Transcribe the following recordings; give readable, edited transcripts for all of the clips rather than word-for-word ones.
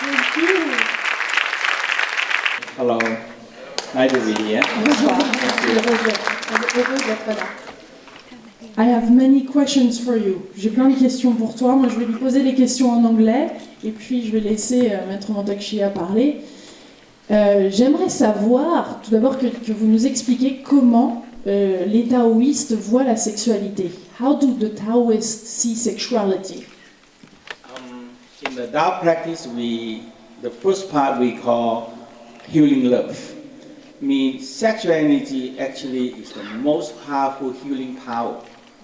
Thank you. Hello. Nice to be here. Bonsoir. Je suis heureuse d'être là. I have many questions for you. J'ai plein de questions pour toi. Moi, je vais lui poser les questions en anglais et puis je vais laisser Maître Mantak Chia parler. J'aimerais savoir, tout d'abord, que vous nous expliquiez comment les taoïstes voient la sexualité. How do the Taoists see sexuality? In the Tao practice, the first part we call healing love. Means sexuality actually is the most powerful healing power.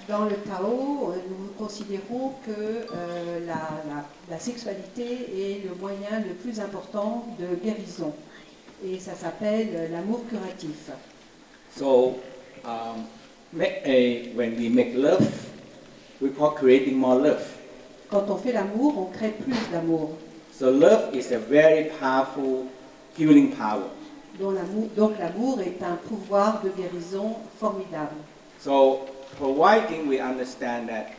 Dans le Tao, nous considérons que la sexualité est le moyen le plus important de guérison. Et ça s'appelle l'amour curatif. So, when we make love, we call creating more love. Quand on fait l'amour, on crée plus d'amour. So love is a very powerful healing power. Donc l'amour est un pouvoir de guérison formidable. So, providing we understand that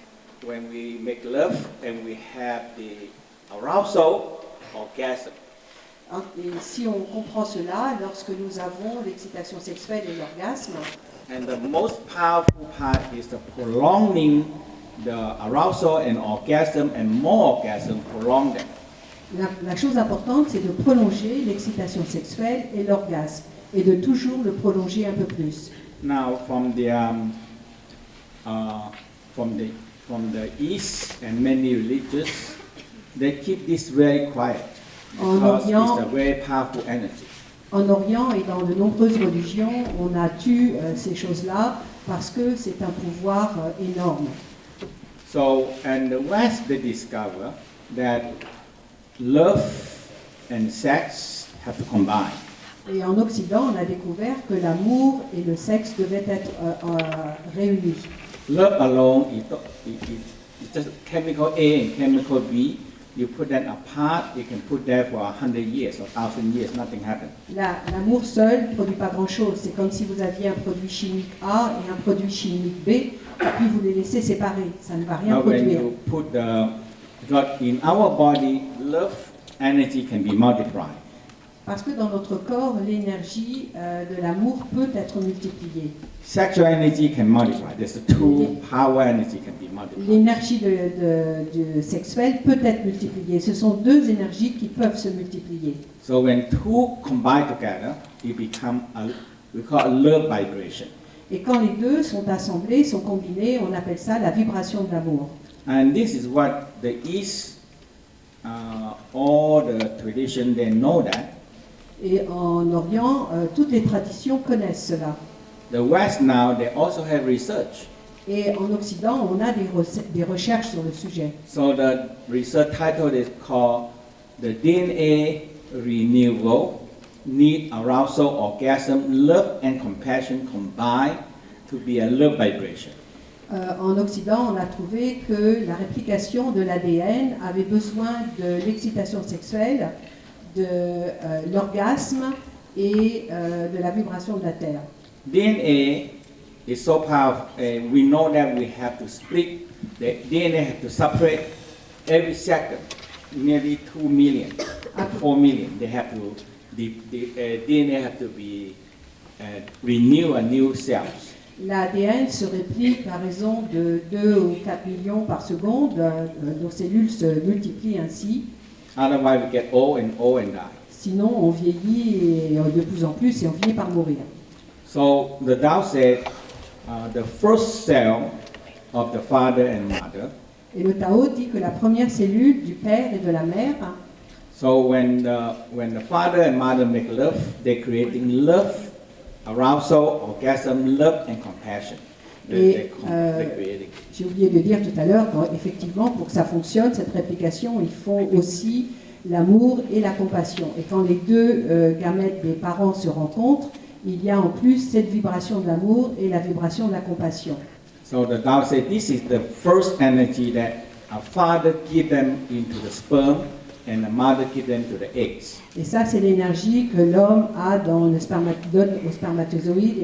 when we make love and we have the arousal, orgasm. Et si on comprend cela, lorsque nous avons l'excitation sexuelle et l'orgasme, And the most powerful part is the prolonging the arousal and orgasm and more orgasm, prolong them. la chose importante, c'est de prolonger l'excitation sexuelle et l'orgasme, et de toujours le prolonger un peu plus. Now, from the East and many religions, they keep this very quiet because it's a very powerful energy. En Orient et dans de nombreuses religions, on a tué ces choses-là parce que c'est un pouvoir énorme. So, and the West, they discover that love and sex have to combine. Et en Occident, on a découvert que l'amour et le sexe devaient être réunis. Love alone is just chemical A and chemical B. You put them apart, you can put there for 100 years or 1,000 years, nothing happens. L'amour seul ne produit pas grand-chose. C'est comme si vous aviez un produit chimique A et un produit chimique B, et puis vous les laissez séparer. Ça ne va rien produire. Because in our body, love energy can be multiplied. Parce que dans notre corps, l'énergie de l'amour peut être multipliée. Sexual energy can multiply. There's the two power energy can be multiplied. L'énergie du sexuel peut être multipliée. Ce sont deux énergies qui peuvent se multiplier. So when two combine together, it becomes we call a love vibration. Et quand les deux sont assemblés, sont combinés, on appelle ça la vibration de l'amour. And this is what the East, all the tradition, they know that. Et en Orient, toutes les traditions connaissent cela. The West now, they also have research. Et en Occident, on a des recherches sur le sujet. So the research title is called The DNA Renewal, Need, Arousal, Orgasm, Love and Compassion Combined to be a Love Vibration. En Occident, on a trouvé que la réplication de l'ADN avait besoin de l'excitation sexuelle, de l'orgasme et de la vibration de la Terre. DNA is so powerful, and we know that we have to split, the DNA have to separate every second, nearly 2 million, 4 million. They have to, the DNA have to be renew a new cells. L'ADN se réplique à raison de 2 ou 4 millions par seconde, nos cellules se multiplient ainsi. Otherwise we get old and die. Sinon, on vieillit de plus en plus et on finit par mourir. So the Tao said, the first cell of the father and mother. Et le Tao dit que la première cellule du père et de la mère. So when the father and mother make love, they're creating love, arousal, orgasm, love and compassion. Et j'ai oublié de dire tout à l'heure qu'effectivement, pour que ça fonctionne, cette réplication, il faut aussi l'amour et la compassion. Et quand les deux gamètes des parents se rencontrent, il y a en plus cette vibration de l'amour et la vibration de la compassion. So the Tao said this is the first energy that a father gives them into the sperm and the mother gives them to the eggs. Et ça, c'est l'énergie que l'homme a dans le donne au spermatozoïde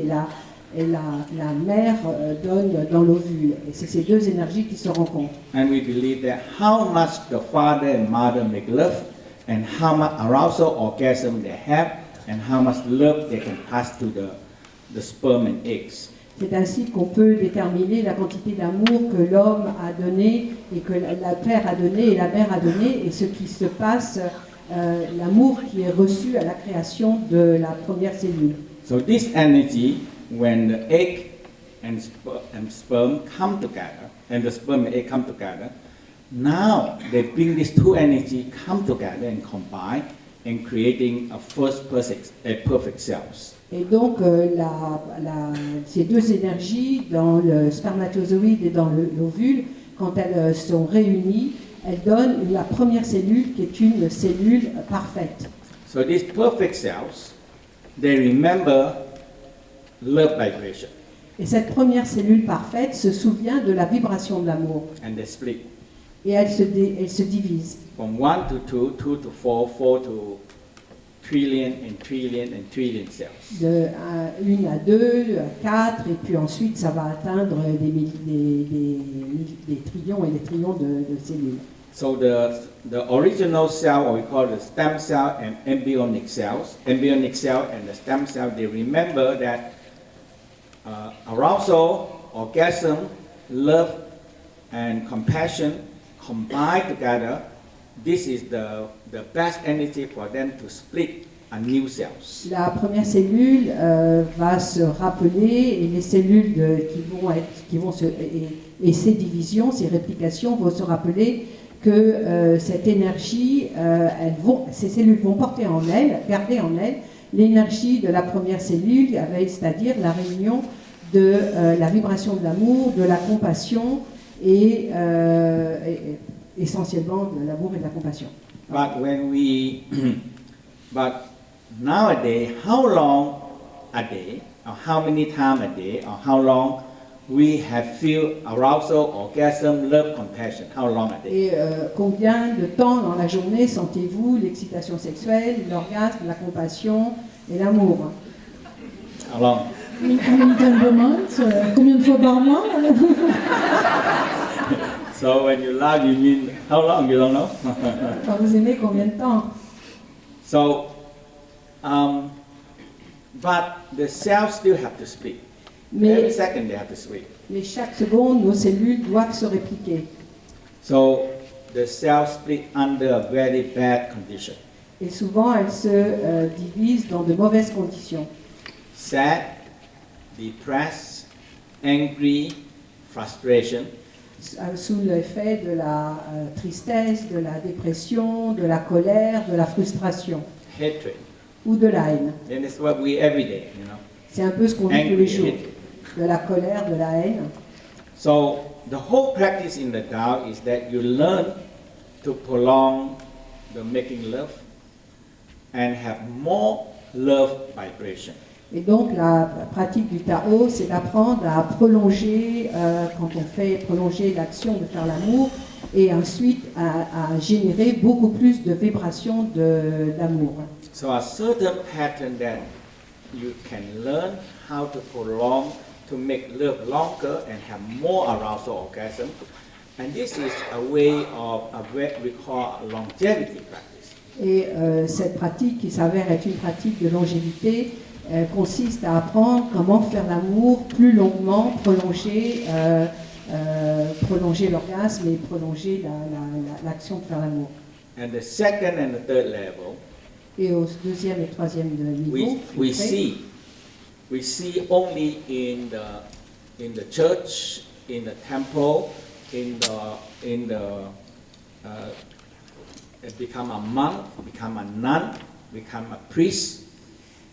et la mère donne dans l'ovule. Et c'est ces deux énergies qui se rencontrent. And we believe that how much the father and mother make love, and how much arousal orgasm they have, and how much love they can pass to the sperm and eggs. C'est ainsi qu'on peut déterminer la quantité d'amour que l'homme a donné et que la terre a donné et la mer a donné, et ce qui se passe, l'amour qui est reçu à la création de la première cellule. So this energy, when the egg and sperm come together, and the sperm and egg come together, now they bring these two energy come together and combine and creating a perfect cells. Et donc, ces deux énergies, dans le spermatozoïde et dans l'ovule, quand elles sont réunies, elles donnent la première cellule qui est une cellule parfaite. So these perfect cells, they remember love vibration. Et cette première cellule parfaite se souvient de la vibration de l'amour. And they split. Et elle se divise. From 1 to 2, 2 to 4, 4 to trillion and trillion and trillion cells. De 1 à 2, à 4, et puis ensuite ça va atteindre des trillions et des trillions de cellules. So the original cell, or we call the stem cell and embryonic cell and the stem cell, they remember that arousal, orgasm, love, and compassion combined together. This is the best energy for them to split a new cells. La première cellule va se rappeler, et les cellules et ces divisions, ces réplications vont se rappeler que cette énergie, ces cellules vont porter en elles, garder en elles l'énergie de la première cellule, c'est-à-dire la réunion de la vibration de l'amour, de la compassion et essentiellement de l'amour et de la compassion. But nowadays, how long a day, or how many times a day, or how long we have feel arousal, orgasm, love, compassion? How long a day? Et combien de temps dans la journée sentez-vous l'excitation sexuelle, l'orgasme, la compassion et l'amour? How long? Combien de temps par mois? Combien de fois par mois? So when you love, you mean how long? You don't know? Quand vous aimez, combien de temps? So, but the cells still have to split. Every second they have to split. Mais chaque seconde, nos cellules doivent se répliquer. So the cells split under a very bad condition. Et souvent, elles se divisent dans de mauvaises conditions. Sad, depressed, angry, frustration. Sous l'effet de la tristesse, de la dépression, de la colère, de la frustration. Hatred. Ou de la haine. Then it's what we every day, you know. C'est un peu ce qu'on vit tous les jours. De la colère, de la haine. So the whole practice in the Tao is that you learn to prolong the making love and have more love vibration. Et donc la pratique du Tao, c'est d'apprendre à prolonger, quand on fait prolonger l'action de faire l'amour, et ensuite à générer beaucoup plus de vibrations d'amour. So a certain pattern that you can learn how to prolong, to make love longer and have more arousal orgasm. And this is a way of what we call a longevity practice. Et cette pratique, qui s'avère être une pratique de longévité, consiste à apprendre comment faire l'amour plus longuement, prolonger l'orgasme et prolonger l'action de faire l'amour. And the second and the third level, et au deuxième et troisième niveau, we see only in the church, in the temple, become a monk, become a nun, become a priest.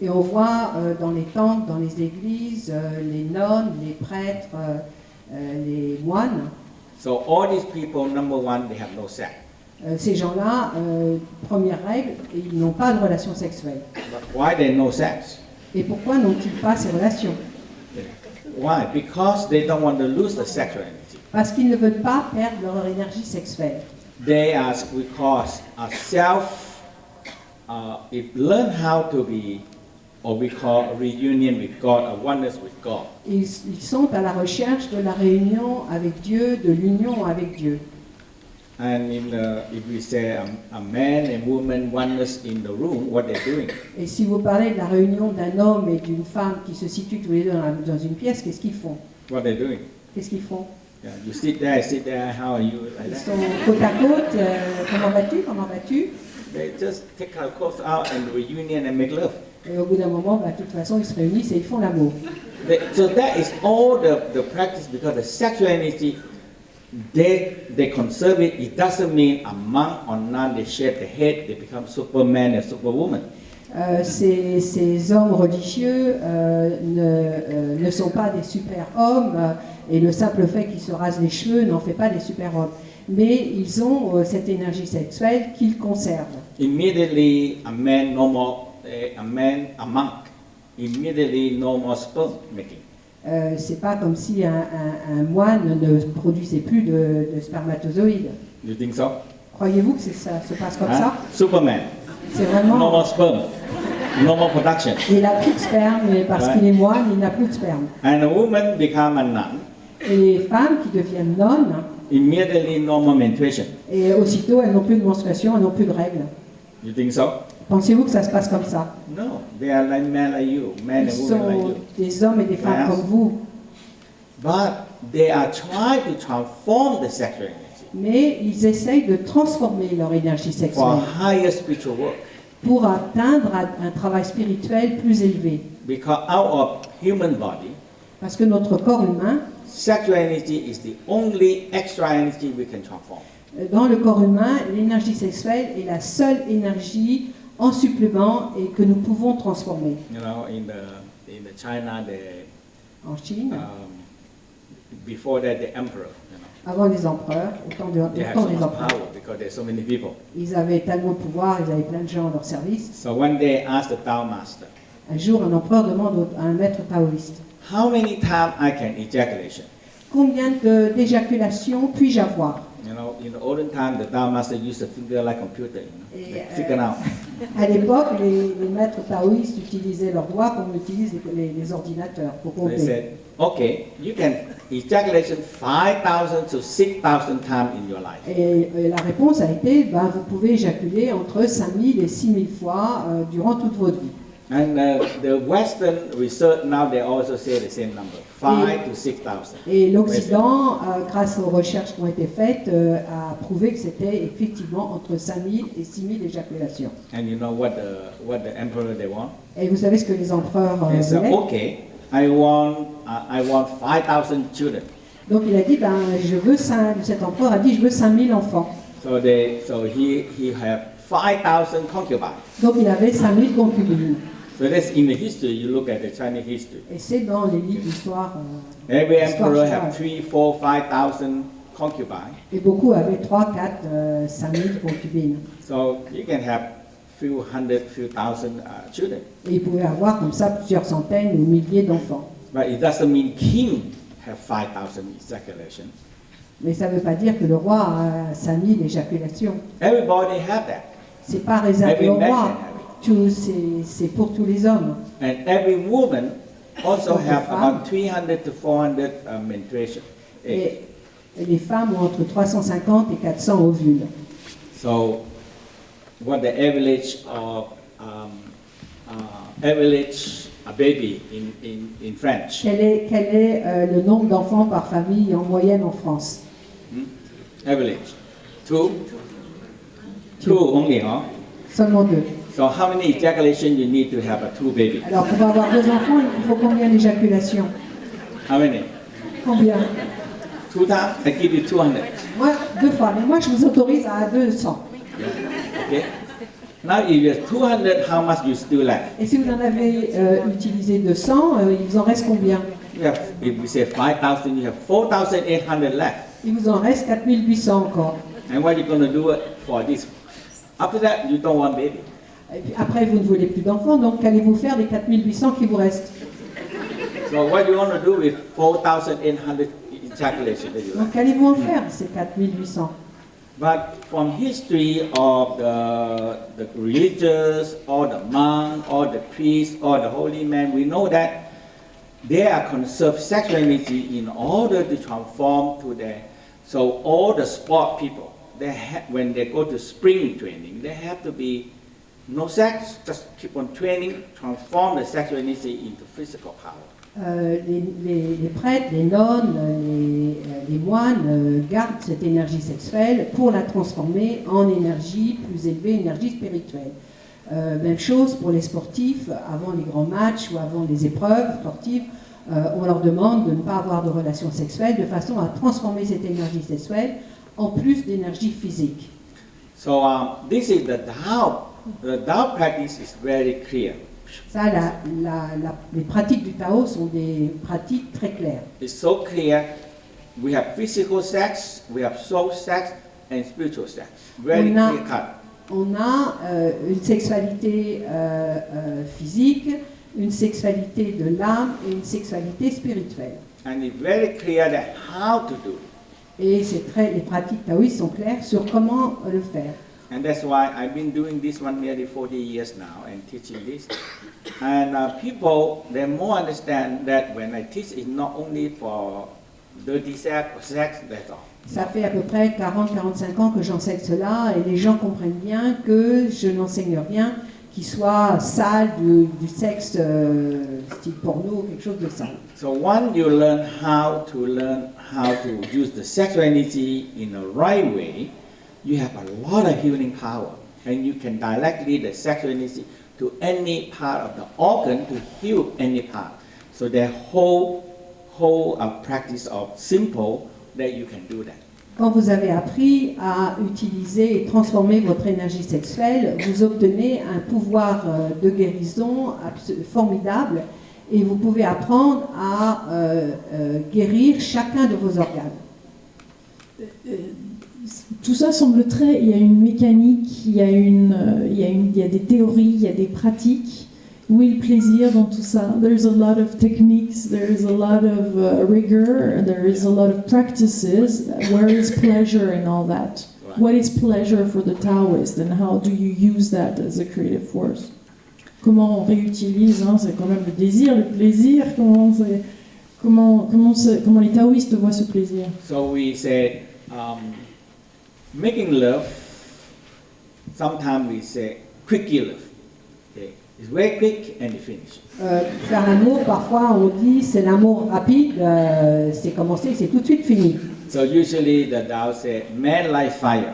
Et on voit dans les temples, dans les églises, les nonnes, les prêtres, les moines. So all these people, number one, they have no sex. Ces gens-là, première règle, ils n'ont pas de relations sexuelles. But why they no sex? Et pourquoi n'ont-ils pas ces relations? Why? Because they don't want to lose the sexual energy. Parce qu'ils ne veulent pas perdre leur énergie sexuelle. They are, we call a learn how to be, or we call a reunion with God, a oneness with God. Ils sont à la recherche de la réunion avec Dieu, de l'union avec Dieu. And if we say a man and woman oneness in the room, what they're doing? Et si vous parlez de la réunion d'un homme et d'une femme qui se situent tous les deux dans une pièce, qu'est-ce qu'ils font? What they're doing? Qu'est-ce qu'ils font? Yeah, you sit there, how are you? Like Ils that. sont côte à côte, comment vas-tu? Comment vas-tu? They just take our clothes out and reunion and make love. Et au bout d'un moment, de toute façon, ils se réunissent et ils font l'amour. So that is all the practice, because the sexual energy, they conserve it. It doesn't mean a monk or nun, they shave the head, they become Superman and Superwoman. Ces hommes religieux ne sont pas des super-hommes, et le simple fait qu'ils se rasent les cheveux n'en fait pas des super-hommes. Mais ils ont cette énergie sexuelle qu'ils conservent. Immediately, a monk, immediately no more sperm making. C'est pas comme si un moine ne produisait plus de spermatozoïdes. You think so? Croyez-vous que ça se passe comme ça? Superman. C'est vraiment... No more sperm. No more production. Il n'a plus de sperme, mais parce qu'il est moine, il n'a plus de sperme. And a woman become a nun. Et les femmes qui deviennent nonnes, Immediately no more menstruation. et aussitôt elles n'ont plus de menstruation, elles n'ont plus de règles. You think so? Pensez-vous que ça se passe comme ça? No, they are like men like you, men Ils and women like sont you. des hommes et des femmes Yes. comme vous, But they are trying to transform the sexual energy mais ils essayent de transformer leur énergie for sexuelle higher spiritual work. pour atteindre un travail spirituel plus élevé. Because out of human body, Parce que notre corps humain, sexual energy is the only extra energy we can transform. dans le corps humain, l'énergie sexuelle est la seule énergie en supplément et que nous pouvons transformer. You know, in the China, En Chine, before that, the emperor, you know, avant les empereurs, au temps they had des so much empereurs, power because there's so many people. ils avaient tellement de pouvoir, ils avaient plein de gens à leur service. So one day, I asked the Tao master, Un jour, un empereur demande à un maître taoïste, how many times I can ejaculation? combien d'éjaculations puis-je avoir? You know, in the olden time, the Tao master used a finger like computer, you know, Et, they figure out. À l'époque, les maîtres taoïstes utilisaient leurs doigts comme utilisent les ordinateurs pour They compter. said, okay, you can ejaculation 5,000 to 6,000 times in your life. Et la réponse a été, ben, vous pouvez éjaculer entre 5000 et 6000 fois durant toute votre vie. And the Western research now, they also say the same number, 5 to 6,000. Et l'Occident, grâce aux recherches qui ont été faites, a prouvé que c'était effectivement entre 5000 et 6000 éjaculations. And you know what the emperor they want? Et vous savez ce que les empereurs They said, voulaient? okay, I want 5,000 children. Donc il a dit, ben, cet empereur a dit, je veux 5000 enfants. So he had 5,000 concubines. Donc il avait 5000 concubines. So that's in the history. You look at the Chinese history. Et c'est dans les livres d'histoire. Every Histoire emperor chinoise. have 3, 4, 5,000 concubines. Et beaucoup avaient 3, 4, 5000 concubines. So you can have few hundred, few thousand children. Et ils pouvaient avoir comme ça plusieurs centaines ou milliers d'enfants. But it doesn't mean king have 5,000 ejaculation. Mais ça ne veut pas dire que le roi a 5000 éjaculations. Everybody have that. C'est pas réservé Every au man roi. can have it. C'est pour tous les hommes. And every woman also Every have femme. about 300 to 400 menstruation. Et les femmes ont entre 350 et 400 ovules. So, what the average of a baby in French? Quel est le nombre d'enfants par famille en moyenne en France? Average. Two only, huh? Seulement 2. So how many ejaculation you need to have a 2 baby? Alors pour avoir 2 enfants, il vous faut combien d'éjaculations? How many? Combien? 2 times? I give you 200. Moi, 2 fois. Mais moi, je vous autorise à 200. Okay. Now if you have 200, how much you still left? Et si vous en avez utilisé 200, il vous en reste combien? You have, if we say 5,000, you have 4,800 left. Il vous en reste 4800 encore. And what are you going to do for this? After that, you don't want baby. Et puis après, vous ne voulez plus d'enfants, donc qu'allez-vous faire des 4800 qui vous restent? So what you want to do with 4,800 ejaculation that you Donc have? qu'allez-vous en faire, ces 4800? But from history of the religious, or the monk, or the priest, or the holy man, we know that they are conserved sexual energy in order to transform to the, so all the sport people, when they go to spring training, they have to be no sex, just keep on training, transform the sexual energy into physical power. Les prêtres, les nonnes, les moines gardent cette énergie sexuelle pour la transformer en énergie plus élevée, énergie spirituelle. Même chose pour les sportifs, avant les grands matchs ou avant les épreuves sportives, on leur demande de ne pas avoir de relations sexuelles de façon à transformer cette énergie sexuelle en plus d'énergie physique. So this is the Tao. The Tao practice is very clear. Ça, les pratiques du Tao sont des pratiques très claires. It's so clear. We have physical sex, we have soul sex, and spiritual sex. Very clear cut. On a une sexualité physique, une sexualité de l'âme et une sexualité spirituelle. And it's very clear that how to do it. Et les pratiques taoïstes sont claires sur comment le faire. And that's why I've been doing this one nearly 40 years now and teaching this. And people, they more understand that when I teach, it's not only for dirty sex or sex, that's all. Ça fait à peu près 40-45 ans que j'enseigne cela et les gens comprennent bien que je n'enseigne rien qui soit sale, du sexe style porno, quelque chose de sale. So once you learn how to use the sexual energy in a right way, you have a lot of healing power, and you can directly the sexual energy to any part of the organ to heal any part. So the whole practice of simple that you can do that. Quand vous avez appris à utiliser et transformer votre énergie sexuelle, vous obtenez un pouvoir de guérison formidable et vous pouvez apprendre à guérir chacun de vos organes. Tout ça semble très... Il y a une mécanique, il y a des théories, il y a des pratiques. Où est le plaisir dans tout ça? There's a lot of techniques, there's a lot of rigor, there is a lot of practices. Where is pleasure in all that? Right. What is pleasure for the Taoist and how do you use that as a creative force? Comment on réutilise, c'est quand même le désir, le plaisir, comment les taoïstes voient ce plaisir? So we said, making love, sometimes we say quickie love. Okay. It's very quick and you finish. Faire l'amour, parfois on dit c'est l'amour rapide, c'est commencé, c'est tout de suite fini. So usually the Tao say, man like fire.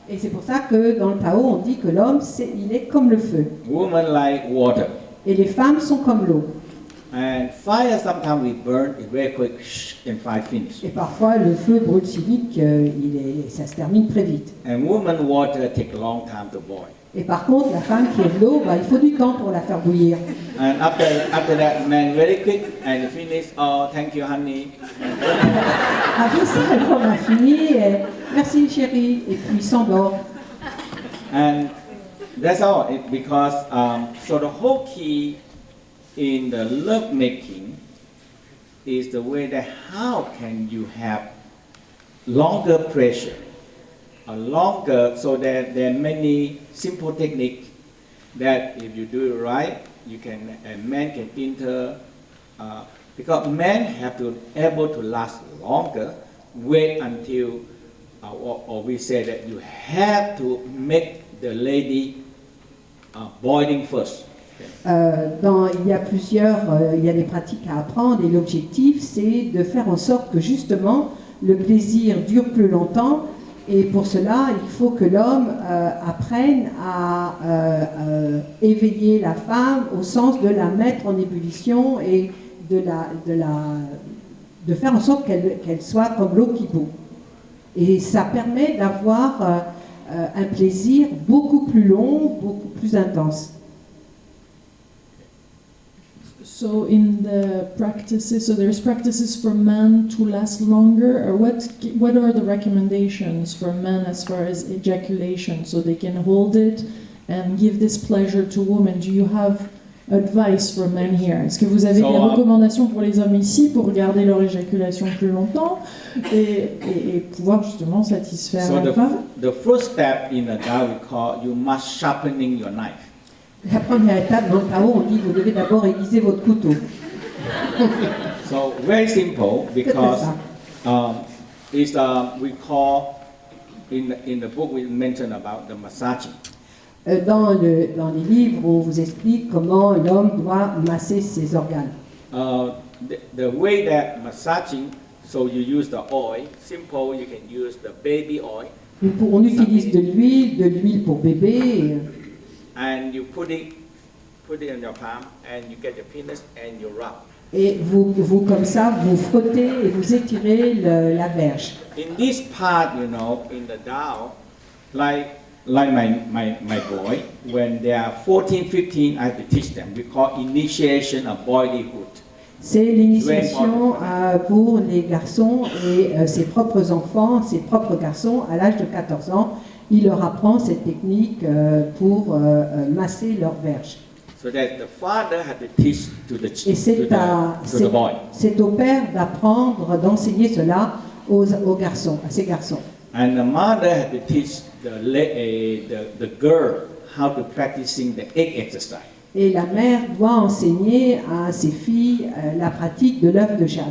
Et c'est pour ça que dans le Tao on dit que l'homme il est comme le feu. Woman like water. Et les femmes sont comme l'eau. And fire sometimes we burn it very quick and fire finish. Et parfois le feu brûle si vite que ça se termine très vite. And woman water take a long time to boil. Et par contre, la femme qui est de l'eau, il faut du temps pour la faire bouillir. And after that, man very quick and finish. Oh, thank you, honey. Après ça, l'homme a fini. Et, merci chérie. Et puis il s'endort. And that's all. Because so the whole key in the love making is the way that how can you have longer pressure. So there are many simple techniques that if you do it right, a man can enter, because men have to able to last longer, wait until, or we say that you have to make the lady boiling first. Il y a des pratiques à apprendre et l'objectif c'est de faire en sorte que justement le plaisir dure plus longtemps. Et pour cela, il faut que l'homme apprenne à éveiller la femme au sens de la mettre en ébullition et de faire en sorte qu'elle soit comme l'eau qui bout. Et ça permet d'avoir un plaisir beaucoup plus long, beaucoup plus intense. So in the practices, so there's practices for men to last longer, or what are the recommendations for men as far as ejaculation, so they can hold it and give this pleasure to women? Do you have advice for men here? Est-ce que vous avez des recommandations pour les hommes ici pour garder leur éjaculation plus longtemps et pouvoir justement satisfaire la femme? The first step in the Tao we call you must sharpening your knife. La première étape dans le Tao, on dit que vous devez d'abord aiguiser votre couteau. So very simple because we call in the book we mentioned about the massaging. Dans les livres, on vous explique comment l'homme doit masser ses organes. The way that massaging, so you use the oil, simple, you can use the baby oil. On utilise de l'huile pour bébé. And you put it in your palm, and you get your penis and you rub. Et vous comme ça, vous frottez et vous étirez la verge. In this part, you know, in the Tao, like my boy, when they are 14, 15, I have to teach them. We call initiation of boyhood. C'est l'initiation pour les garçons et ses propres enfants, ses propres garçons, à l'âge de 14 ans. Il leur apprend cette technique pour masser leur verge. So that the father had to teach to the boy. C'est au père d'apprendre, d'enseigner cela aux garçons, à ses garçons. And the mother had to teach the girl how to practicing the egg exercise. Et la mère doit enseigner à ses filles la pratique de l'œuf de jade.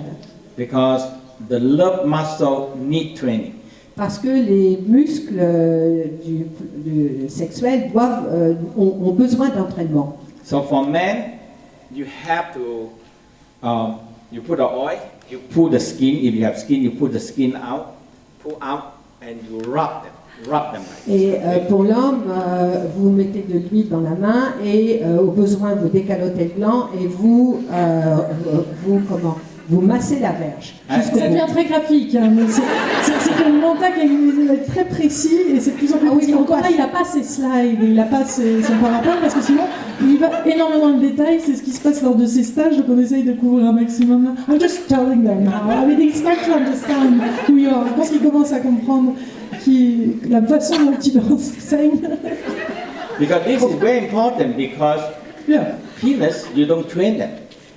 Because the love muscle need training. Parce que les muscles sexuels ont besoin d'entraînement. So for men, you have to, you put the oil, you pull the skin. If you have skin, you pull the skin out, pull out, and you rub them. Et pour l'homme, vous mettez de l'huile dans la main et au besoin vous décalotez le gland et vous massez la verge. Ça devient très graphique, hein, mais c'est que le Mantak est très précis et c'est de plus en plus précis. Encore là, il n'a pas ses slides, il n'a pas son PowerPoint parce que sinon il va énormément dans le détail. C'est ce qui se passe lors de ces stages, donc on essaye de couvrir un maximum. I'm just telling them now. I mean, they start to understand who you are. Je pense qu'ils commencent à comprendre la façon dont il enseigne. Because this is very important because penis, you don't train them.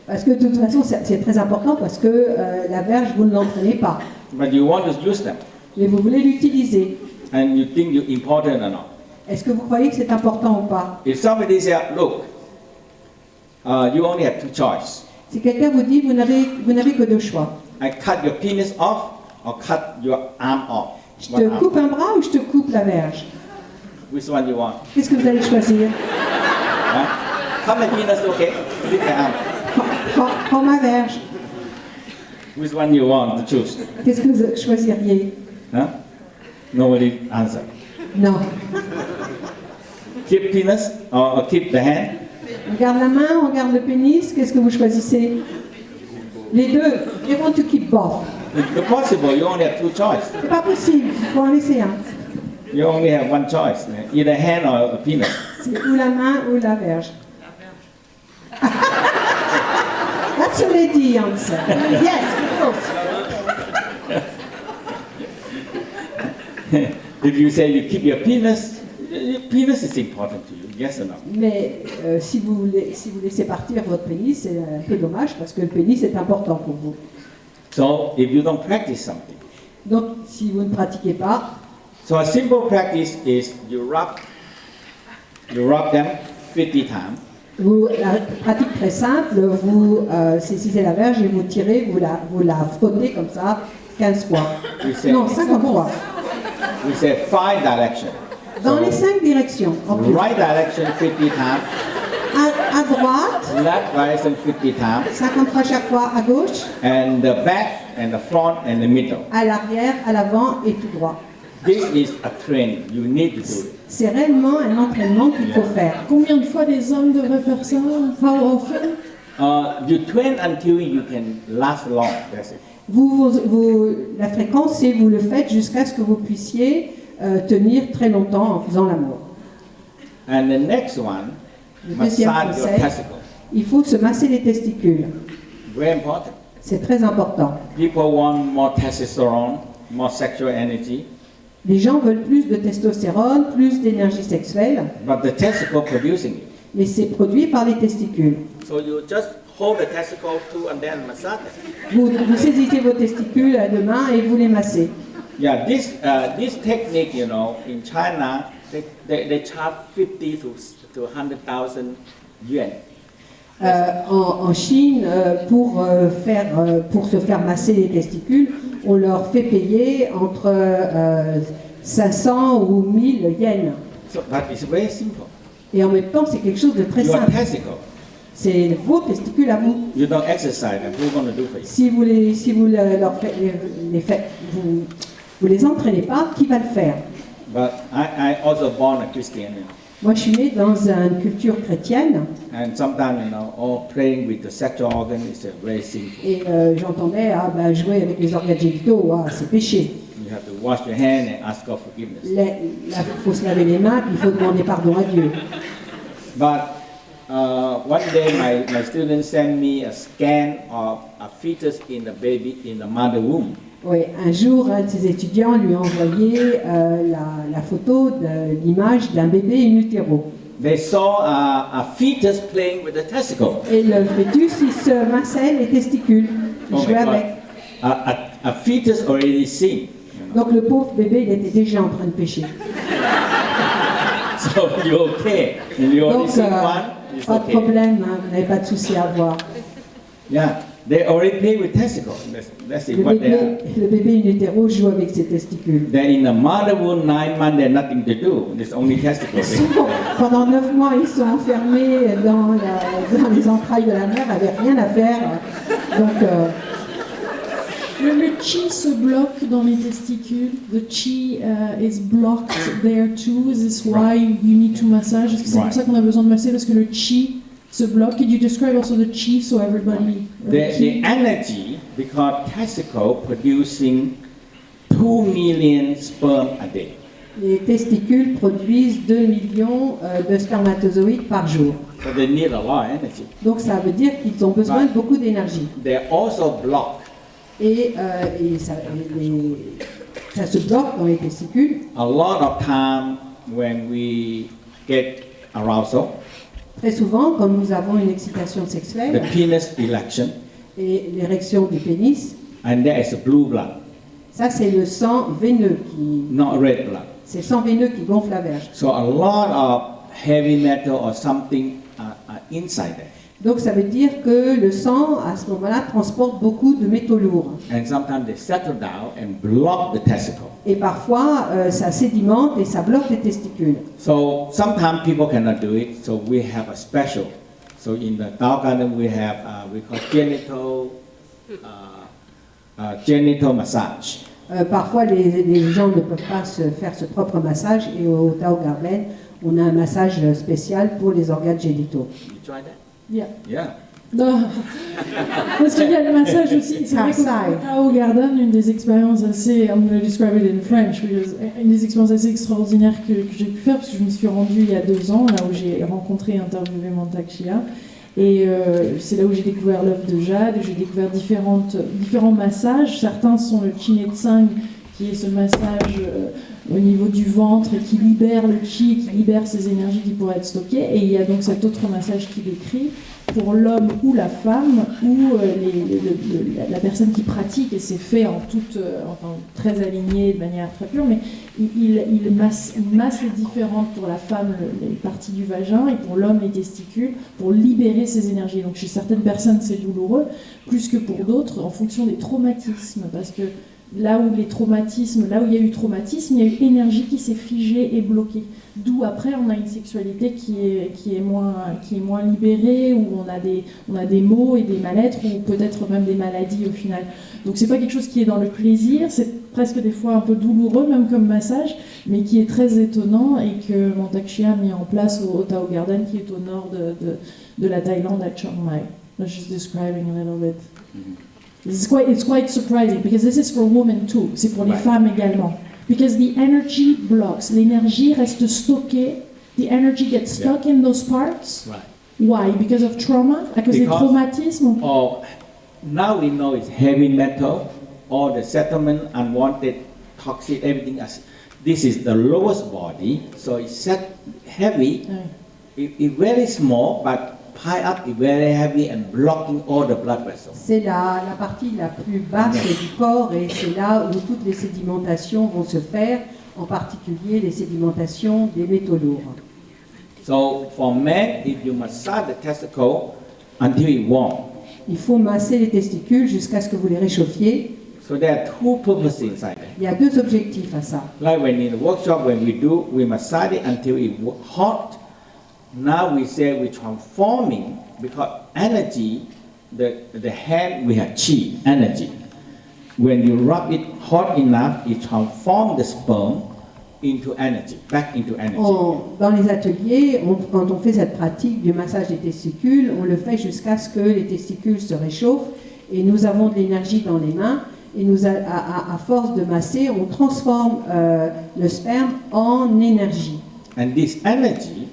Parce que de toute façon, c'est très important parce que la verge, vous ne l'entraînez pas. But you want to use them. Mais vous voulez l'utiliser. And you think you're important or not. Est-ce que vous croyez que c'est important ou pas? If somebody says, look, you only have two choices. Si quelqu'un vous dit, vous n'avez que deux choix. I cut your penis off or cut your arm off. Je te coupe un bras ou je te coupe la verge? Which one you want? Qu'est-ce que vous allez choisir? Cut my penis, okay. Leave my arm. Prends ma verge. Which one you want to choose? Qu'est-ce que vous choisiriez? Nobody answer. Non. Keep penis or keep the hand? On garde la main, on garde le pénis. Qu'est-ce que vous choisissez? Les deux. You want to keep both. It's possible. You only have two choices. C'est pas possible. Il faut en laisser un. You only have one choice. Either hand or a penis. C'est ou la main ou la verge. That's a lady answer. Yes, of course. If you say you keep your penis is important to you, yes or no? Mais si vous laissez partir votre pénis, c'est un peu dommage parce que le pénis est important pour vous. So if you don't practice something. Donc si vous ne pratiquez pas. So a simple practice is you rub them 50 times. La pratique très simple, vous saisissez la verge et vous tirez, vous la frottez comme ça 15 fois. Non, 50 fois. We say 5 directions. Dans les 5 directions. Right direction 50 times. À droite. Left direction 50 times. 50 fois chaque fois à gauche. And the back and the front and the middle. À l'arrière, à l'avant et tout droit. This is a training. You need to do it. C'est réellement un entraînement qu'il faut faire. Combien de fois les hommes devraient faire ça? How often? You train until you can last long. That's it. La fréquence, c'est vous le faites jusqu'à ce que vous puissiez tenir très longtemps en faisant l'amour. And the next one, le deuxième conseil, il faut se masser les testicules. Very important. C'est très important. People want more testosterone, more sexual energy. Les gens veulent plus de testostérone, plus d'énergie sexuelle. But the testicle producing it. Mais c'est produit par les testicules. So you just hold the testicle too and then massage it. Vous saisissez vos testicules à deux mains et vous les massez. Yeah, this technique, you know, in China, they charge 50 to 100,000 yuan. En Chine, pour se faire masser les testicules, on leur fait payer entre 500 ou 1000 yens. So, but it's very simple. Et en même temps, c'est quelque chose de très Your simple. testicle. C'est vos testicules à vous. You don't exercise, and who's going to do for you? Si vous vous les entraînez pas, qui va le faire? But I also born a Christian, Moi, je suis née dans une culture chrétienne and sometimes, all playing with the sexual organ is very sinful. et j'entendais jouer avec les organes génitaux, c'est péché. You have to wash your hand and ask God forgiveness. Il faut se laver les mains, puis il faut demander pardon à Dieu. But one day, my students sent me a scan of a fetus in the baby in the mother womb. Oui, un jour, un de ses étudiants lui a envoyé la photo de l'image d'un bébé in utero. They saw a fetus playing with the testicle. Et le fœtus, il se massait les testicules, il jouait avec. A fetus already sin. Donc le pauvre bébé, il était déjà en train de pécher. So you're okay. You already Donc, sin one, it's pas de okay. problème, vous n'avez pas de souci à avoir. Yeah, they already play with testicle. That's it. What they are. Le bébé in utero joue avec ses testicules. They're in the mother womb 9 months. There's nothing to do. There's only testicles. Pendant 9 mois, ils sont enfermés dans les entrailles de la mère, avec rien à faire. Donc, le chi se bloque dans les testicules. The chi is blocked there too. Is this why you need to massage? Est-ce que c'est pour ça qu'on a besoin de masser parce que le chi se bloque? Could you describe also the chi so everybody? The energy, because testicle producing 2 million sperm a day. les testicules produisent 2 millions de spermatozoïdes par jour. So they need a lot of energy. Donc ça veut dire qu'ils ont besoin de beaucoup d'énergie. They're also blocked. Et ça se bloque dans les testicules. A lot of time when we get arousal, Très souvent, quand nous avons une excitation the sexuelle penis erection, et l'érection du pénis, and there is a blue blood, ça c'est le sang veineux not red blood. c'est le sang veineux qui gonfle la verge. So a lot of heavy metal or something are inside there. Donc ça veut dire que le sang à ce moment-là transporte beaucoup de métaux lourds. And sometimes they settle down and block the testicle. Et parfois ça sédimente et ça bloque les testicules. So sometimes people cannot do it. So we have a special. So in the Tao garden we have we call genital massage. Parfois les gens ne peuvent pas se faire ce propre massage et au Tao Garden on a un massage spécial pour les organes génitaux. You try that? Yeah. Yeah. Non. Parce qu'il y a le massage aussi. C'est vrai qu'au Tao Garden, une des expériences assez, I'm going to describe it in French, une des expériences assez extraordinaires que j'ai pu faire, parce que je m'y suis rendue il y a 2 ans, là où j'ai rencontré et interviewé Mantak Chia. Et c'est là où j'ai découvert l'œuvre de Jade, j'ai découvert différents massages. Certains sont le Chi-Netsang, qui est ce massage au niveau du ventre et qui libère le chi, qui libère ces énergies qui pourraient être stockées. Et il y a donc cet autre massage qui décrit pour l'homme ou la femme, ou la personne qui pratique, et c'est fait en très aligné, de manière très pure, mais il masse les différentes, pour la femme les parties du vagin, et pour l'homme les testicules, pour libérer ces énergies. Donc chez certaines personnes c'est douloureux, plus que pour d'autres, en fonction des traumatismes, parce que là où il y a eu traumatisme, il y a eu énergie qui s'est figée et bloquée. D'où après on a une sexualité qui est moins libérée, où on a des maux et des mal-être, ou peut-être même des maladies au final. Donc c'est pas quelque chose qui est dans le plaisir, c'est presque des fois un peu douloureux même comme massage, mais qui est très étonnant et que Mantak Chia a mis en place au Tao Garden, qui est au nord de la Thaïlande, à Chiangmai. I'm just describing a little bit. It's quite surprising because this is for women too. C'est pour les femmes également. Because the energy blocks. L'énergie reste stockée. The energy gets stuck in those parts. Right. Why? Because of trauma? À cause des traumatismes? Now we know it's heavy metal, all the settlement, unwanted, toxic, everything else. This is the lowest body, so it's heavy. It's very small, but pile up is very heavy and blocking all the blood vessels. C'est la partie la plus basse du corps et c'est là où toutes les sédimentations vont se faire, en particulier les sédimentations des métaux lourds. So for men, if you massage the testicle until it warm. Il faut masser les testicules jusqu'à ce que vous les réchauffiez. So there are 2 purposes inside there. Il y a deux objectifs à ça. Like when in the workshop, when we massage it until it hot. Now we say we're transforming because energy, the hand we have chi, energy. When you rub it hot enough, it transforms the sperm into energy, back into energy. Dans les ateliers, quand on fait cette pratique du massage des testicules, on le fait jusqu'à ce que les testicules se réchauffent et nous avons de l'énergie dans les mains et à force de masser, on transforme le sperme en énergie. And this energy,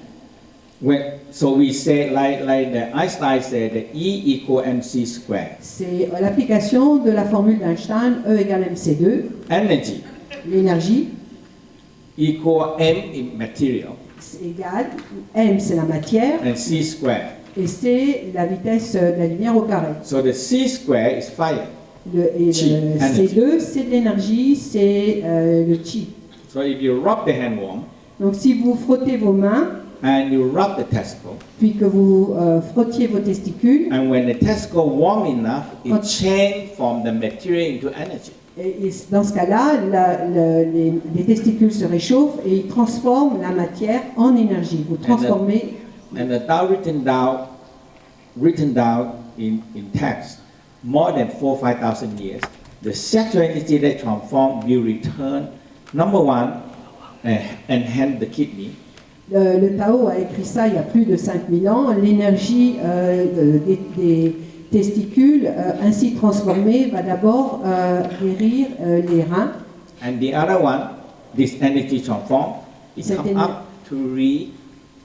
so we say like the Einstein said, the E equal mc squared. C'est l'application de la formule d'Einstein, E égale mc2. Energy. L'énergie. Equal m in material. C'est égal, m c'est la matière. And c squared. Et c'est la vitesse de la lumière au carré. So the c squared is fire. Le C2 c'est de l'énergie, c'est le chi. So if you rub the hand warm. Donc si vous frottez vos mains. And you rub the testicle. Puis que vous frottiez vos testicules. And when the testicle warm enough, it changes from the material into energy. Et dans ce cas-là, les testicules se réchauffent et ils transforment la matière en énergie. Vous transformez. And the Tao written down in text, more than 4,000 or 5,000 years, the sexual energy that transforms will return. Number one, enhance the kidney. Le Tao a écrit ça il y a plus de 5000 ans. L'énergie des testicules ainsi transformée va d'abord guérir les reins. And the other one, this energy transform, it comes up to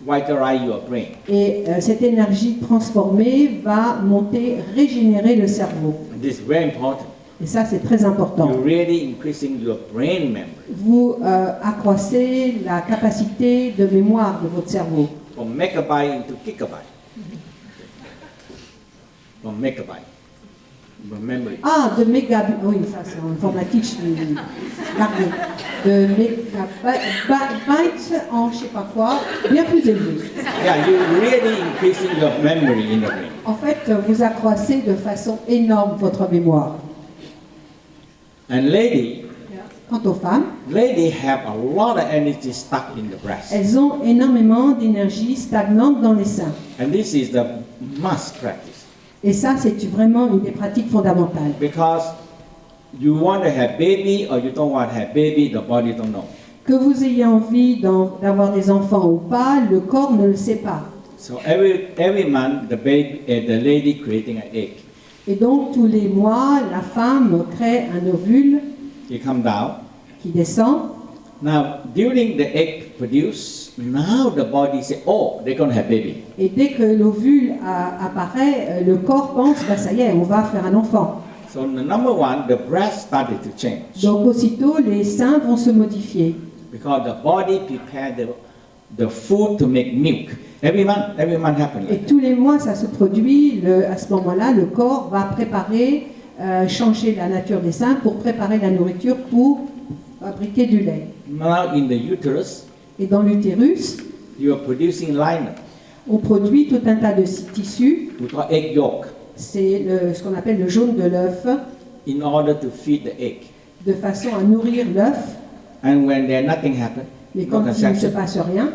revitalize your brain. Et cette énergie transformée va monter, régénérer le cerveau. And this is very important. Et ça, c'est très important. You're really increasing your brain memory. Vous accroissez la capacité de mémoire de votre cerveau. From megabyte into gigabyte. From megabyte. From memory. Ah, de mégabyte. Oui, ça c'est en informatique, je suis larguée. De mégabyte en je sais pas quoi, bien plus élevé. Yeah, you're really increasing your memory in the brain. En fait, vous accroissez de façon énorme votre mémoire. And lady, quant aux femmes, lady have a lot of energy stuck in the breast. Elles ont énormément d'énergie stagnante dans les seins. And this is the must practice. Et ça, c'est vraiment une des pratiques fondamentales. Because you want to have baby or you don't want to have baby, the body don't know. Que vous ayez envie d'avoir des enfants ou pas, le corps ne le sait pas. So every month the lady creating an egg. Et donc tous les mois, la femme crée un ovule It come down. qui descend. Now during the egg produce, now the body say, oh, they're going to have baby. Et dès que l'ovule apparaît, le corps pense, bah ça y est, on va faire un enfant. So the number one, the breast started to change. Donc aussitôt, les seins vont se modifier. Because the body prepare the food to make milk. Every month happen. Et tous les mois, ça se produit. À ce moment-là, le corps va préparer, changer la nature des seins pour préparer la nourriture pour fabriquer du lait. Now in the uterus, Et dans l'utérus, you are producing liner. on produit tout un tas de tissus. We call egg yolk. C'est ce qu'on appelle le jaune de l'œuf, In order to feed the egg. de façon à nourrir l'œuf. And when there nothing happen, Mais no quand il ne se conception. passe rien,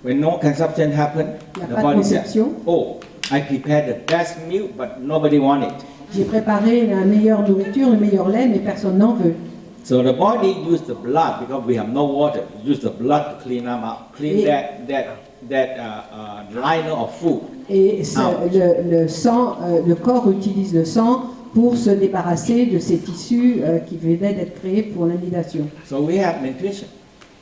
When no consumption happen, il n'y a the pas de body says, conception. oh, I prepared the best milk, but nobody want it. J'ai préparé la meilleure nourriture, le meilleur lait, mais personne n'en veut. So the body use the blood because we have no water. Use the blood to clean them up, clean that liner of food. Et le sang, le corps utilise le sang pour se débarrasser de ces tissus qui venaient d'être créés pour l'anidation. So we have nutrition.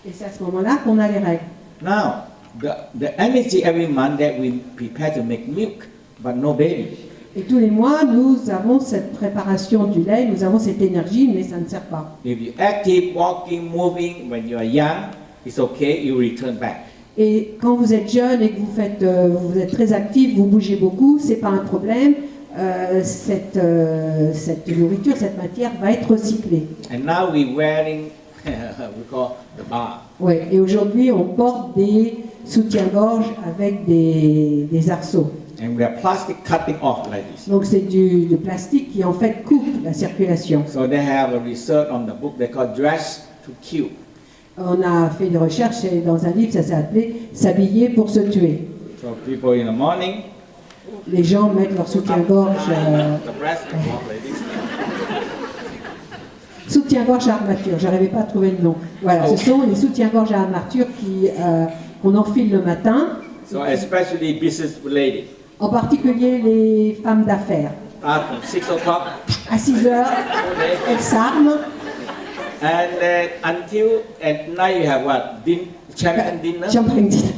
Et c'est à ce moment-là qu'on a les règles. Now, the energy every month that we prepare to make milk, but no baby. Et tous les mois, nous avons cette préparation du lait, nous avons cette énergie, mais ça ne sert pas. If you active, walking, moving when you are young, it's okay, you return back. Et quand vous êtes jeune et que vous êtes très actif, vous bougez beaucoup, c'est pas un problème. Cette nourriture, cette matière va être recyclée. And now we're wearing, we call the bar. Oui, et aujourd'hui, on porte des soutiens-gorge avec des arceaux. And we have plastic cutting off like this. Donc c'est du plastique qui en fait coupe la circulation. So they have a research on the book they call Dress to Kill. On a fait des recherches et dans un livre, ça s'est appelé S'habiller pour se tuer. So people in the morning, Les gens mettent leur soutien-gorge, the breast come off like this. soutien-gorge à armature. J'arrivais pas à trouver le nom. Voilà, ce sont les soutiens-gorge à armature qu'on enfile le matin. So especially business lady. En particulier les femmes d'affaires. From 6 o'clock, À 6 heures, elles s'arment. and then until at night you have what? Champion dinner? Champagne dîner.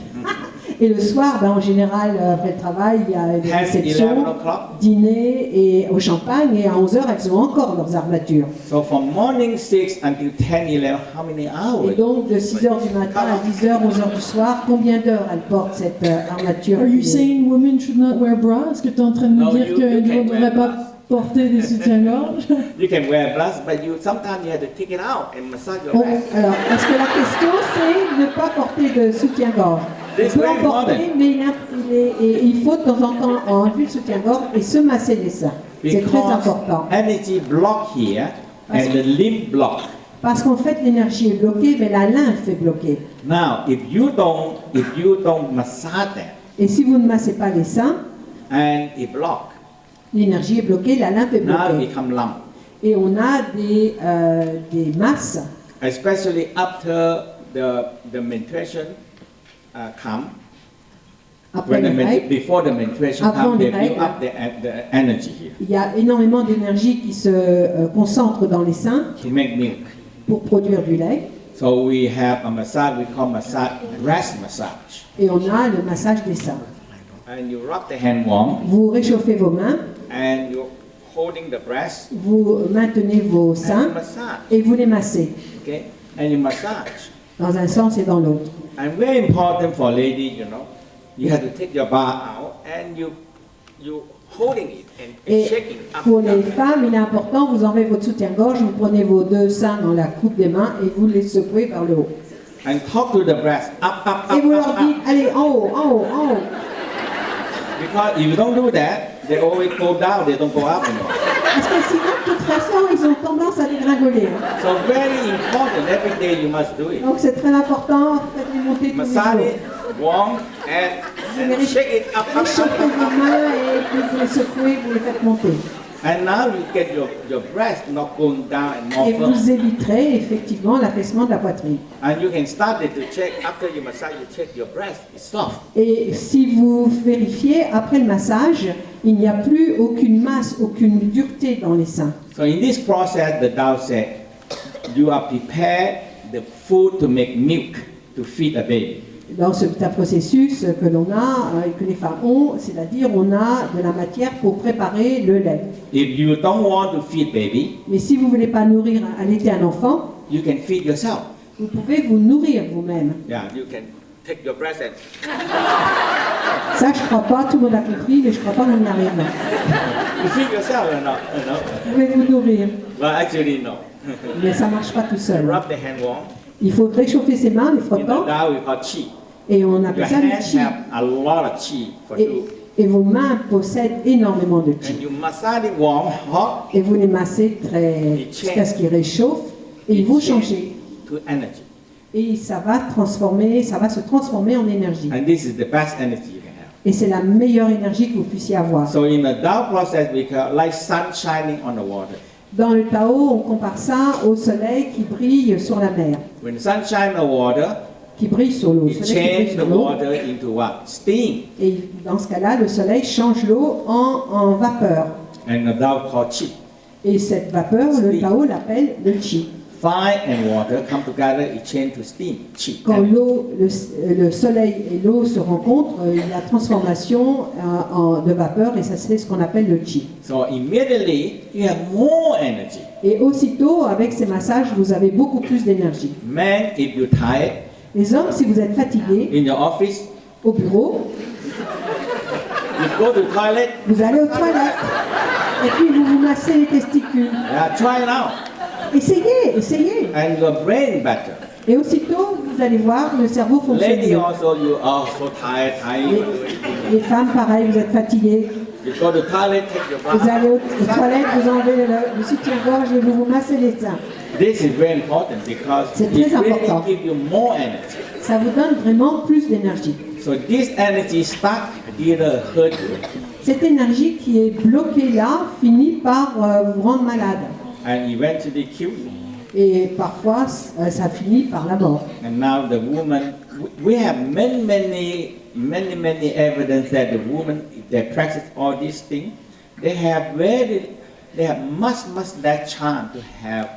Et le soir, ben, en général, après le travail, il y a des 10, réceptions, 11 o'clock. dîner et au champagne. Et à 11 heures, elles ont encore leurs armatures. So from morning 6 until 10, 11, how many hours? Et donc, de 6 heures du matin à 10 heures, 11 heures du soir, combien d'heures elles portent cette armature? Are you saying women should not wear bra? Est-ce que tu es en train de me No, dire you que can nous ne wear devrait pas bras. porter des soutiens-gorge? You can wear blouse, but sometimes you have to take it out and massage your Bon, breast. alors, est-ce que la question, c'est ne pas porter de soutien-gorge? On peut en porter, mais il faut de temps en temps enlever le soutien-gorge et se masser les seins. C'est très important. Energy block here and the lymph block. Parce qu'en fait, l'énergie est bloquée, mais la lymphe est bloquée. Now, if you don't massage them Et si vous ne massez pas les seins, and it block, l'énergie est bloquée, la lymphe est now it bloquée. become lump. Et on a des masses, Especially after the menstruation come. après les règles. Before the menstruation Avant come, les they build règles. up the energy here Il y a énormément d'énergie qui se concentre dans les seins to make milk. pour produire du lait. So we have a massage we call massage breast massage. Et on a le massage des seins. And you rub the hand warm Vous réchauffez vos mains, and you're holding the breast vous maintenez vos and seins massage. et vous les massez Okay? And you massage. dans un sens et dans l'autre. And very important for lady, you have to take your bar out and you holding it and Et shaking up pour and les down. femmes, il est important, vous enlevez votre soutien-gorge, vous prenez vos deux seins dans la coupe des mains et vous les secouez vers le haut. And talk to the breast up, Et vous leur up. dites, allez, en haut, en haut, en haut. Because if you don't do that, they always go down, they don't go up anymore. Parce que sinon, de toute façon, ils ont tendance à dégringoler. Hein. So very important, every day you must do it. Donc c'est très important, faites-les monter tous les Massage jours. it, warm, and shake it up. Réchauffez vos mains et puis vous les secouez, vous les faites monter. And now you get your breast not going down and more Et firm. vous éviterez effectivement l'affaissement de la poitrine. And you can start it to check, after you massage, you check your breast, it's soft. Et si vous vérifiez, après le massage, il n'y a plus aucune masse, aucune dureté dans les seins. So in this process, the Tao said, you are prepared the food to make milk to feed a baby. Dans ce petit processus que l'on a, que les femmes ont, c'est-à-dire on a de la matière pour préparer le lait. If you don't want to feed baby, Mais si vous ne voulez pas nourrir, allaiter un enfant, you can feed yourself. vous pouvez vous nourrir vous-même. Yeah, you can take your breast and Ça, je ne crois pas, tout le monde a compris, mais je ne crois pas qu'on y arrive. you feed yourself or not, Vous pouvez vous nourrir, But actually, no. mais ça ne marche pas tout seul. Rub the hand warm. Il faut réchauffer ses mains, les In the frottant, Tao, we call chi. et on Your appelle ça le hands chi. have a lot of chi for Et, you. et vos mains possèdent énormément de And chi. you massage it warm, hot, Et vous les massez jusqu'à ce qu'ils réchauffent, et ils vont changer. to energy. Et ça va se transformer en énergie. And this is the best energy you can have. Et c'est la meilleure énergie que vous puissiez avoir. So in the Tao process, we call like sun shining on the water. Dans le Tao, on compare ça au soleil qui brille sur la mer, When the sun shines on the water, qui brille sur l'eau. Le it soleil qui brille changes sur the l'eau. water into what? Steam. Et dans ce cas-là, le soleil change l'eau en vapeur. And the Tao called chi. Et cette vapeur, le Tao l'appelle le Qi. Fire and water come together, it changes to steam. Chi. Quand l'eau, le soleil et l'eau se rencontrent, il y a transformation de vapeur et ça c'est ce qu'on appelle le Qi. So immediately you have more energy. Et aussitôt, avec ces massages, vous avez beaucoup plus d'énergie. Man, if you're tired, Les hommes, si vous êtes fatigués in your office, au bureau, you go to the toilet, vous allez aux toilettes et puis vous vous massez les testicules. try it out. Essayez, essayez. And your brain better. Et aussitôt, vous vous allez voir, le cerveau fonctionne Lady mieux. also, you are so tired. Les femmes, pareil, vous êtes fatiguées. You go to toilet, take your Vous bath. allez aux toilettes, vous enlevez le soutien-gorge et vous massez les seins. This is very important because C'est it très important. really gives you more energy. Ça vous donne vraiment plus d'énergie. So this energy stuck either hurt you Cette énergie qui est bloquée là finit par vous rendre malade. and eventually kill you. Et parfois, ça finit par la mort. And now the woman, we have many evidence that the woman that practice all these things, they have much less chance to have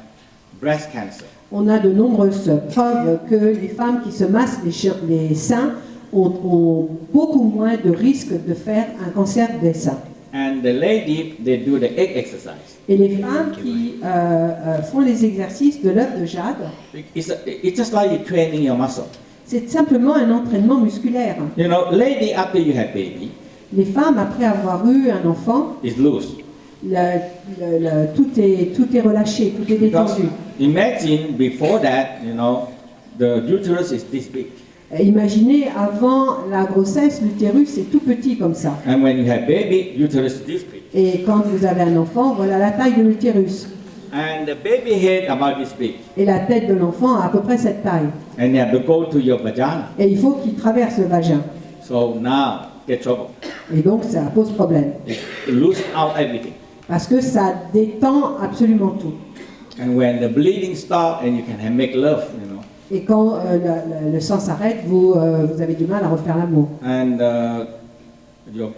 breast cancer. On a de nombreuses preuves que les femmes qui se massent les seins ont beaucoup moins de risques de faire un cancer des seins. And the lady, they do the egg exercise. Et les femmes qui font les exercices de l'œuf de jade, It's just like you're training your muscle. c'est simplement un entraînement musculaire. You know, lady after you have baby Les femmes, après avoir eu un enfant, is loose. tout est relâché, tout est Because détendu. imagine before that, you know, the uterus is this big. Imaginez, avant la grossesse, l'utérus est tout petit comme ça. And when you have baby, uterus is this big. Et quand vous avez un enfant, voilà la taille de l'utérus. And the baby head about this big. Et la tête de l'enfant a à peu près cette taille. And you have to go to your vagina. Et il faut qu'il traverse le vagin. So now, get trouble. Et donc ça pose problème. It lose out everything. Parce que ça détend absolument tout. And when the bleeding stops and you can make love, you know. Et quand le sang s'arrête, vous avez du mal à refaire l'amour. And your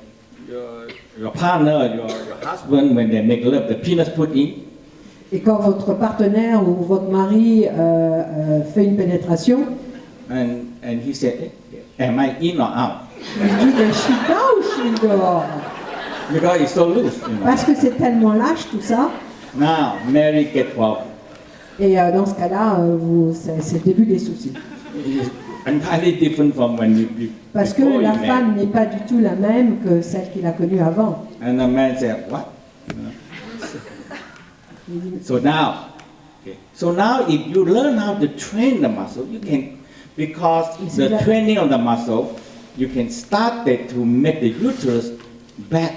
partner, your husband, when they make love, the penis put in. Et quand votre partenaire ou votre mari fait une pénétration, And he said, am I in or out? il se dit, je suis dedans ou je suis dehors? Because it's so loose, you know. Parce que c'est tellement lâche tout ça. Now, Mary get problem. Et dans ce cas-là, c'est le début des soucis. It's entirely different from when you Parce que before la you met. femme n'est pas du tout la même que celle qu'il a connue avant. And the man said, what? You know. So now, if you learn how to train the muscle, you can, because the training of the muscle, you can start it to make the uterus back.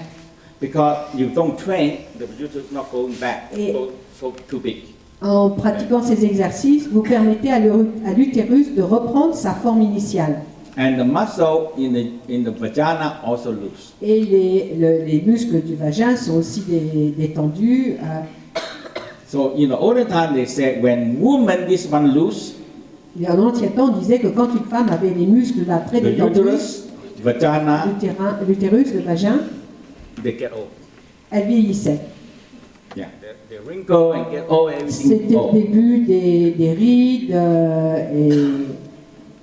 Because you don't train, the uterus not going back, so too big. En pratiquant ces exercices, vous permettez à l'utérus de reprendre sa forme initiale. And the muscle in the vagina also loose. Et les muscles du vagin sont aussi détendus. So in the olden time, they said when woman this one loose, En ancien temps, on disait que quand une femme avait les muscles là très the détendus, uterus, vagina, l'utérus, le vagin, they get old. elle vieillissait. Yeah, they wrinkle and get old. Everything C'était le old. début des rides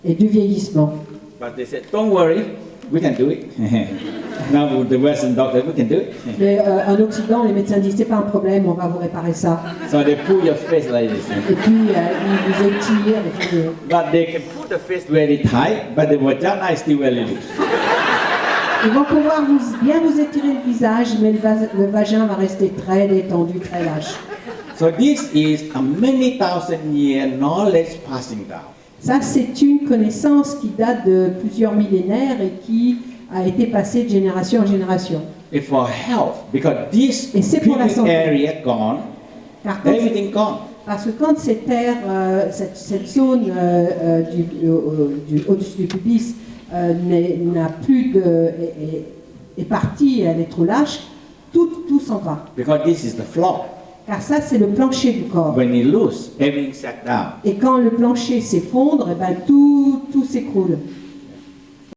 et du vieillissement. But they said, don't worry, we can do it. Now with the Western doctor, we can do it. Mais en Occident, les médecins disent c'est pas un problème, on va vous réparer ça. So they pull your face like this. Et puis ils vous étirent. But they can put the face very tight, but the vagina is still very loose. Ils vont pouvoir bien vous étirer le visage, mais le vagin va rester très détendu, très lâche. So this is a many thousand year knowledge passing down. Ça, c'est une connaissance qui date de plusieurs millénaires et qui a été passée de génération en génération. It's for health, because this Et c'est pour la pubic santé. area gone, Car quand everything gone. Parce que quand cette aire, cette zone au-dessus du pubis n'a plus est partie, elle est trop lâche, tout s'en va. Because this is the floor. Car ça, c'est le plancher du corps. When it loose, everything sat down. Et quand le plancher s'effondre, eh ben, tout s'écroule.